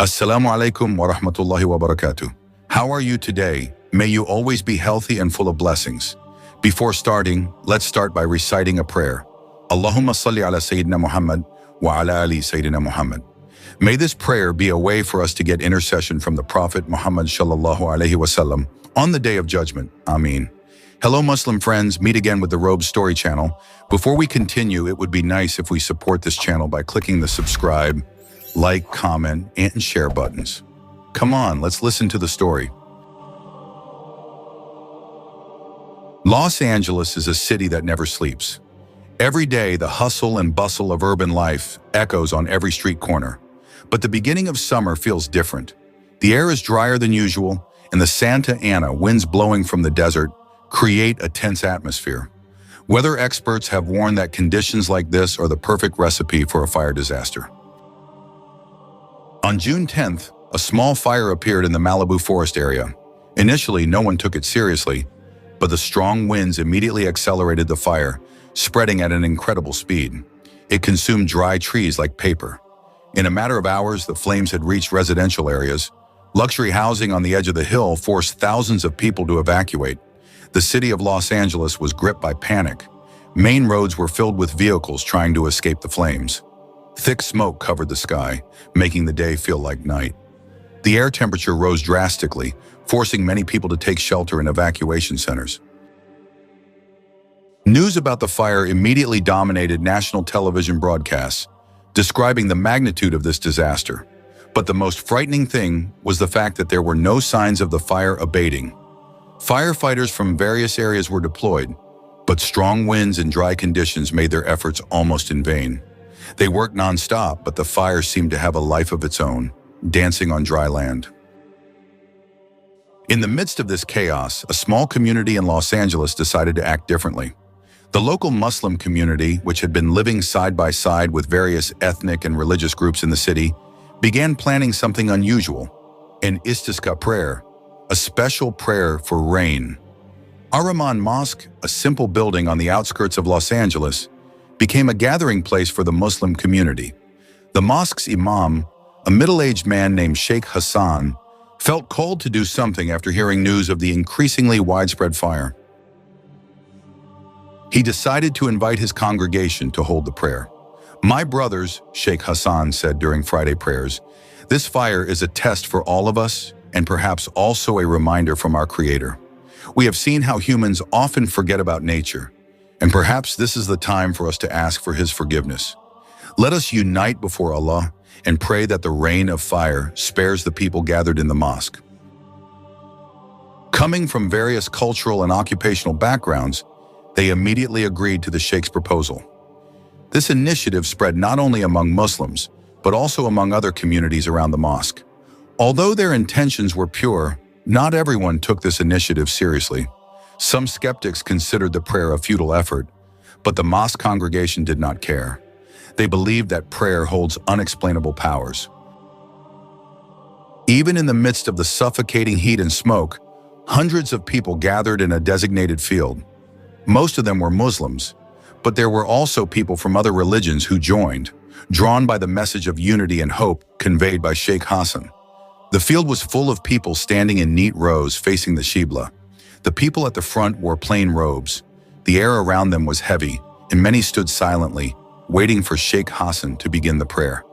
Assalamu alaikum wa rahmatullahi wa barakatuh. How are you today? May you always be healthy and full of blessings. Before starting, let's start by reciting a prayer. Allahumma salli ala Sayyidina Muhammad wa ala ali Sayyidina Muhammad. May this prayer be a way for us to get intercession from the Prophet Muhammad sallallahu alaihi wasallam on the Day of Judgment. Ameen. Hello Muslim friends, meet again with the Robe Story channel. Before we continue, it would be nice if we support this channel by clicking the subscribe, like, comment, and share buttons. Come on, let's listen to the story. Los Angeles is a city that never sleeps. Every day, the hustle and bustle of urban life echoes on every street corner. But the beginning of summer feels different. The air is drier than usual, and the Santa Ana winds blowing from the desert create a tense atmosphere. Weather experts have warned that conditions like this are the perfect recipe for a fire disaster. On June 10th, a small fire appeared in the Malibu forest area. Initially, no one took it seriously, but the strong winds immediately accelerated the fire, spreading at an incredible speed. It consumed dry trees like paper. In a matter of hours, the flames had reached residential areas. Luxury housing on the edge of the hill forced thousands of people to evacuate. The city of Los Angeles was gripped by panic. Main roads were filled with vehicles trying to escape the flames. Thick smoke covered the sky, making the day feel like night. The air temperature rose drastically, forcing many people to take shelter in evacuation centers. News about the fire immediately dominated national television broadcasts, describing the magnitude of this disaster. But the most frightening thing was the fact that there were no signs of the fire abating. Firefighters from various areas were deployed, but strong winds and dry conditions made their efforts almost in vain. They worked non-stop, but the fire seemed to have a life of its own, dancing on dry land. In the midst of this chaos, a small community in Los Angeles decided to act differently. The local Muslim community, which had been living side by side with various ethnic and religious groups in the city, began planning something unusual, an Istisqa prayer, a special prayer for rain. Ar-Rahman Mosque, a simple building on the outskirts of Los Angeles, became a gathering place for the Muslim community. The mosque's imam, a middle-aged man named Sheikh Hassan, felt called to do something after hearing news of the increasingly widespread fire. He decided to invite his congregation to hold the prayer. "My brothers," Sheikh Hassan said during Friday prayers, "this fire is a test for all of us and perhaps also a reminder from our Creator. We have seen how humans often forget about nature, and perhaps this is the time for us to ask for His forgiveness. Let us unite before Allah and pray that the rain of fire spares the people gathered in the mosque." Coming from various cultural and occupational backgrounds, they immediately agreed to the Sheikh's proposal. This initiative spread not only among Muslims, but also among other communities around the mosque. Although their intentions were pure, not everyone took this initiative seriously. Some skeptics considered the prayer a futile effort, but the mosque congregation did not care. They believed that prayer holds unexplainable powers. Even in the midst of the suffocating heat and smoke, hundreds of people gathered in a designated field. Most of them were Muslims, but there were also people from other religions who joined, drawn by the message of unity and hope conveyed by Sheikh Hassan. The field was full of people standing in neat rows facing the Qibla. The people at the front wore plain robes. The air around them was heavy, and many stood silently, waiting for Sheikh Hassan to begin the prayer.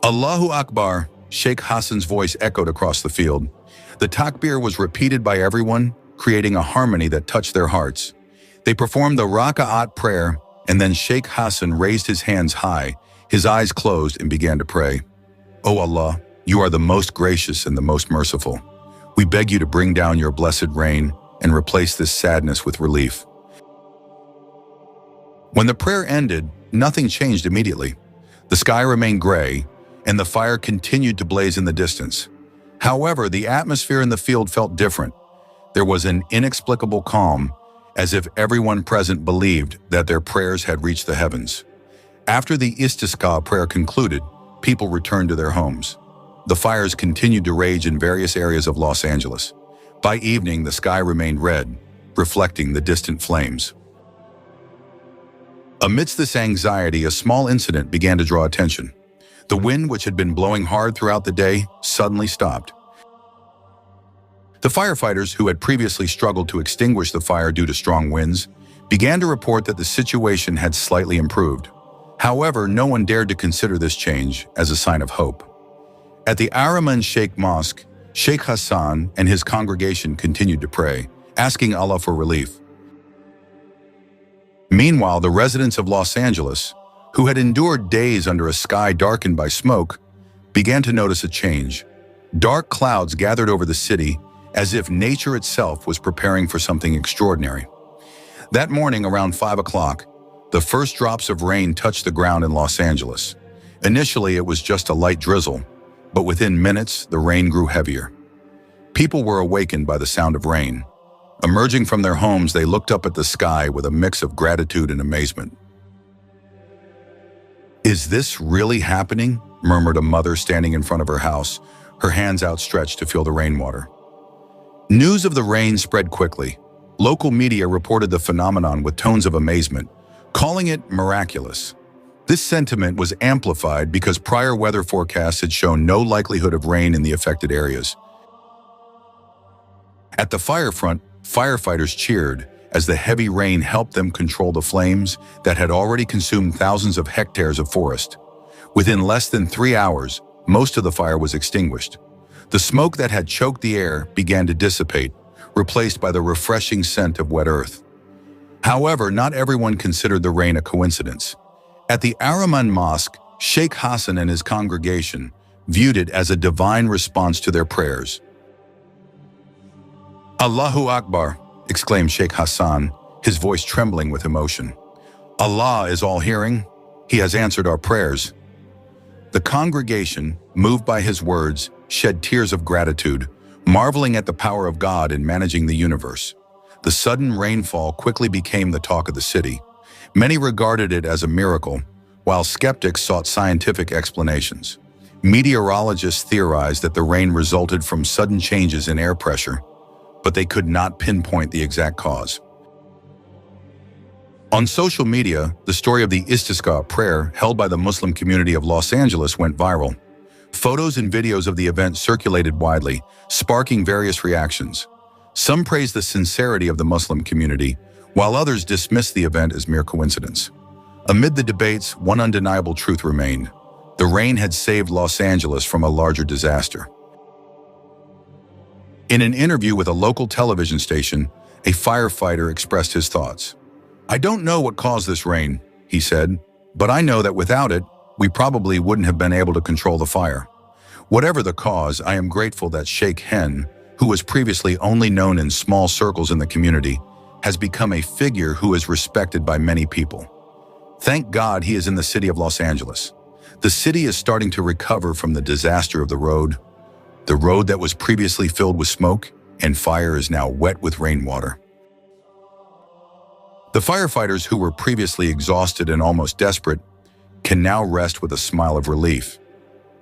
Allahu Akbar, Sheikh Hassan's voice echoed across the field. The takbir was repeated by everyone, creating a harmony that touched their hearts. They performed the raka'at prayer, and then Sheikh Hassan raised his hands high, his eyes closed, and began to pray. "O Allah, you are the most gracious and the most merciful. We beg you to bring down your blessed rain and replace this sadness with relief." When the prayer ended, nothing changed immediately. The sky remained gray, and the fire continued to blaze in the distance. However, the atmosphere in the field felt different. There was an inexplicable calm, as if everyone present believed that their prayers had reached the heavens. After the Istisqa prayer concluded, people returned to their homes. The fires continued to rage in various areas of Los Angeles. By evening, the sky remained red, reflecting the distant flames. Amidst this anxiety, a small incident began to draw attention. The wind, which had been blowing hard throughout the day, suddenly stopped. The firefighters, who had previously struggled to extinguish the fire due to strong winds, began to report that the situation had slightly improved. However, no one dared to consider this change as a sign of hope. At the Araman Sheikh Mosque, Sheikh Hassan and his congregation continued to pray, asking Allah for relief. Meanwhile, the residents of Los Angeles, who had endured days under a sky darkened by smoke, began to notice a change. Dark clouds gathered over the city as if nature itself was preparing for something extraordinary. That morning, around 5 o'clock, the first drops of rain touched the ground in Los Angeles. Initially, it was just a light drizzle, but within minutes, the rain grew heavier. People were awakened by the sound of rain. Emerging from their homes, they looked up at the sky with a mix of gratitude and amazement. "Is this really happening?" murmured a mother standing in front of her house, her hands outstretched to feel the rainwater. News of the rain spread quickly. Local media reported the phenomenon with tones of amazement, calling it miraculous. This sentiment was amplified because prior weather forecasts had shown no likelihood of rain in the affected areas. At the fire front, firefighters cheered as the heavy rain helped them control the flames that had already consumed thousands of hectares of forest. Within less than 3 hours, most of the fire was extinguished. The smoke that had choked the air began to dissipate, replaced by the refreshing scent of wet earth. However, not everyone considered the rain a coincidence. At the Araman Mosque, Sheikh Hassan and his congregation viewed it as a divine response to their prayers. "Allahu Akbar," exclaimed Sheikh Hassan, his voice trembling with emotion. "Allah is all-hearing. He has answered our prayers." The congregation, moved by his words, shed tears of gratitude, marveling at the power of God in managing the universe. The sudden rainfall quickly became the talk of the city. Many regarded it as a miracle, while skeptics sought scientific explanations. Meteorologists theorized that the rain resulted from sudden changes in air pressure, but they could not pinpoint the exact cause. On social media, the story of the Istisqa prayer held by the Muslim community of Los Angeles went viral. Photos and videos of the event circulated widely, sparking various reactions. Some praised the sincerity of the Muslim community, while others dismissed the event as mere coincidence. Amid the debates, one undeniable truth remained. The rain had saved Los Angeles from a larger disaster. In an interview with a local television station, a firefighter expressed his thoughts. "I don't know what caused this rain," he said, "but I know that without it, we probably wouldn't have been able to control the fire. Whatever the cause, I am grateful that Sheikh Hen, who was previously only known in small circles in the community, has become a figure who is respected by many people. Thank God he is in the city of Los Angeles. The city is starting to recover from the disaster of the road. The road that was previously filled with smoke and fire is now wet with rainwater." The firefighters, who were previously exhausted and almost desperate, can now rest with a smile of relief.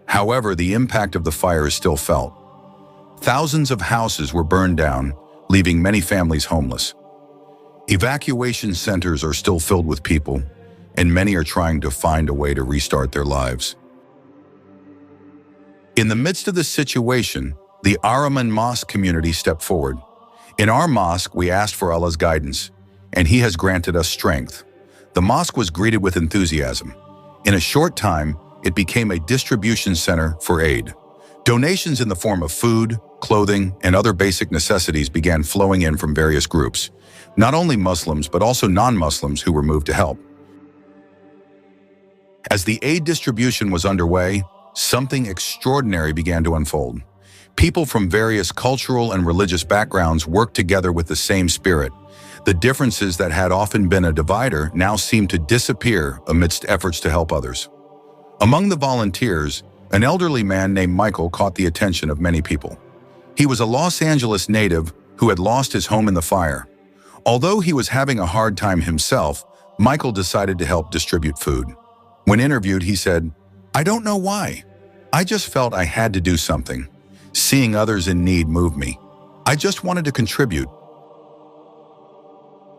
However, the impact of the fire is still felt. Thousands of houses were burned down, leaving many families homeless. Evacuation centers are still filled with people, and many are trying to find a way to restart their lives. In the midst of this situation, the Araman Mosque community stepped forward. "In our mosque, we asked for Allah's guidance, and He has granted us strength." The mosque was greeted with enthusiasm. In a short time, it became a distribution center for aid. Donations in the form of food, clothing, and other basic necessities began flowing in from various groups, not only Muslims but also non-Muslims who were moved to help. As the aid distribution was underway, something extraordinary began to unfold. People from various cultural and religious backgrounds worked together with the same spirit. The differences that had often been a divider now seemed to disappear amidst efforts to help others. Among the volunteers, an elderly man named Michael caught the attention of many people. He was a Los Angeles native who had lost his home in the fire. Although he was having a hard time himself, Michael decided to help distribute food. When interviewed, he said, "I don't know why. I just felt I had to do something. Seeing others in need moved me. I just wanted to contribute."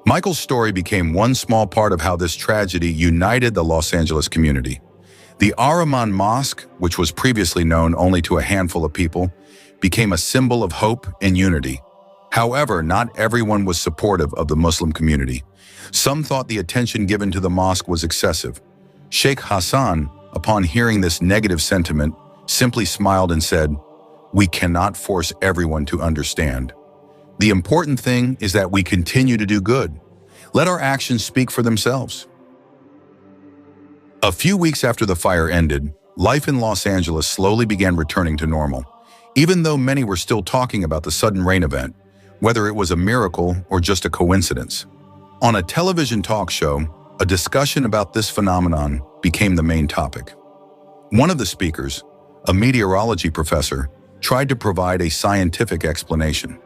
Michael's story became one small part of how this tragedy united the Los Angeles community. The Ar-Rahman Mosque, which was previously known only to a handful of people, became a symbol of hope and unity. However, not everyone was supportive of the Muslim community. Some thought the attention given to the mosque was excessive. Sheikh Hassan, upon hearing this negative sentiment, simply smiled and said, "We cannot force everyone to understand. The important thing is that we continue to do good. Let our actions speak for themselves." A few weeks after the fire ended, life in Los Angeles slowly began returning to normal, even though many were still talking about the sudden rain event, whether it was a miracle or just a coincidence. On a television talk show, a discussion about this phenomenon became the main topic. One of the speakers, a meteorology professor, tried to provide a scientific explanation.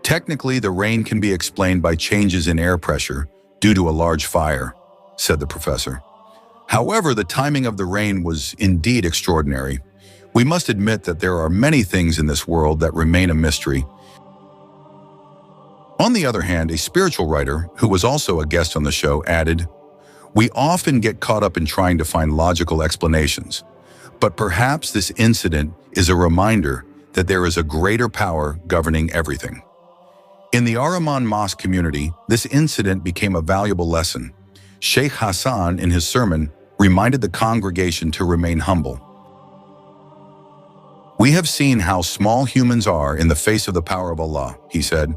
"Technically, the rain can be explained by changes in air pressure due to a large fire," said the professor. However, the timing of the rain was indeed extraordinary. We must admit that there are many things in this world that remain a mystery. On the other hand, a spiritual writer, who was also a guest on the show, added, "We often get caught up in trying to find logical explanations, but perhaps this incident is a reminder that there is a greater power governing everything." In the Ar-Rahman Mosque community, this incident became a valuable lesson. Sheikh Hassan, in his sermon, reminded the congregation to remain humble. "We have seen how small humans are in the face of the power of Allah," he said.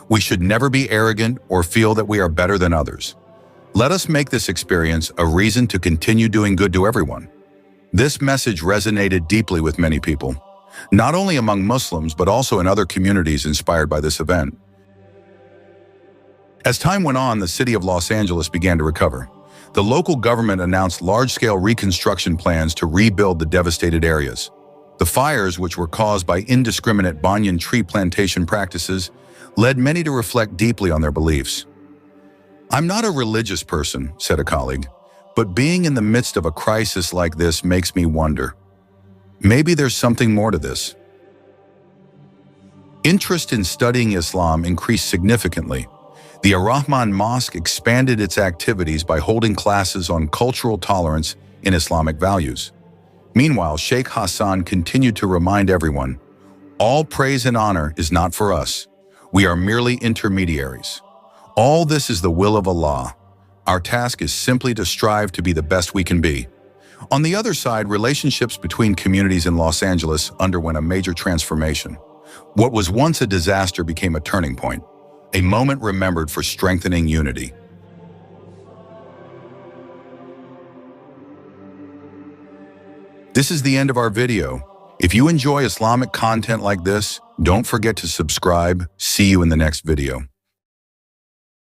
"We should never be arrogant or feel that we are better than others. Let us make this experience a reason to continue doing good to everyone." This message resonated deeply with many people, not only among Muslims but also in other communities inspired by this event. As time went on, the city of Los Angeles began to recover. The local government announced large-scale reconstruction plans to rebuild the devastated areas. The fires, which were caused by indiscriminate banyan tree plantation practices, led many to reflect deeply on their beliefs. "I'm not a religious person," said a colleague, "but being in the midst of a crisis like this makes me wonder. Maybe there's something more to this." Interest in studying Islam increased significantly. The Ar-Rahman Mosque expanded its activities by holding classes on cultural tolerance and Islamic values. Meanwhile, Sheikh Hassan continued to remind everyone, "All praise and honor is not for us. We are merely intermediaries. All this is the will of Allah. Our task is simply to strive to be the best we can be." On the other side, relationships between communities in Los Angeles underwent a major transformation. What was once a disaster became a turning point, a moment remembered for strengthening unity. This is the end of our video. If you enjoy Islamic content like this, don't forget to subscribe. See you in the next video.